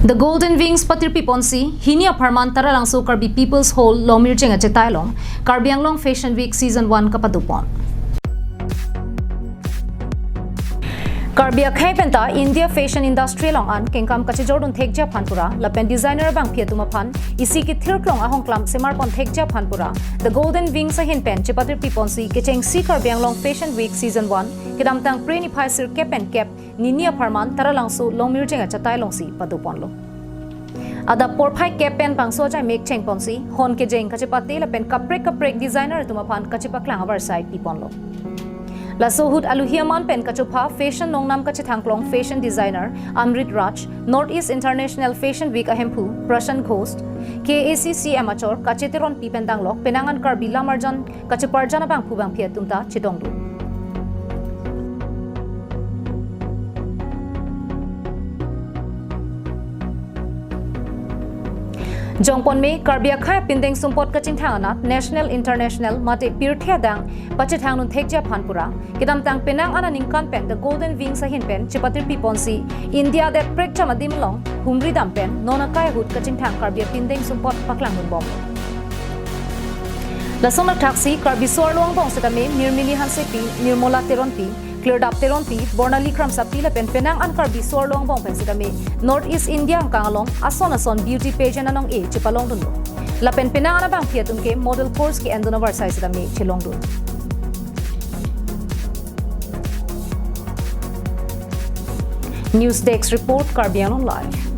The Golden Wings patirpi ponsi hini aparman tara lang so Karbi People's Hall lomir jenga chetailong Karbi Anglong Fashion Week Season 1 kapadupon. Karbi akhai penta India fashion industry long an kengkam kache Jordan thekja phanpura lapen designer bang phiatuma phan isi ki thirklong ahong klam semar pon thekja phanpura The Golden Wings ahin pen chepatirpi ponsi kechengsi Karbi Anglong Fashion Week Season 1 kidam tang preni phaisir cap and cap Nini aparman tara lang so lomir jenga chetailong si padupon lo. Ada porphai kepen pangso jai make cheng ponsi hon ke jeng kachepati la pen kaprek designer tumapan kachepaklang our side tipon lo la sohut aluhiaman pen kachupa fashion nongnam kachithangklong fashion designer Amrit Raj Northeast International Fashion Week ahempu Prashan Ghost KACC amateur kacheteron pipendang lok penangan Karbi lamarjan kacheparjana bang phubang phia tumta chidongdu Jongpon me Karbi akhai pindeng sumpot kaching thangana national international mate pirthia dang pachithang nun thekja phanpura kidam tang penang ana ningkan pen The Golden Wings ahin pen chipatir piponsi India that prek chamadim long humri dam pen nona kai hut kaching thang Karbi pindeng sumpot paklang nun bom lasona taxi Karbi sorlong bong setame nirmili hansepi nirmola teronpi cleared up teronpi bornali kram sapti la pen penang an Karbi sorlong bong pen setame Northeast India kangalong ason beauty pageant anong e chipalong dun la pen penang ana bang phiatum ke model course ke enduna varsai setame chilong dun News Desk report Karbi Anglong live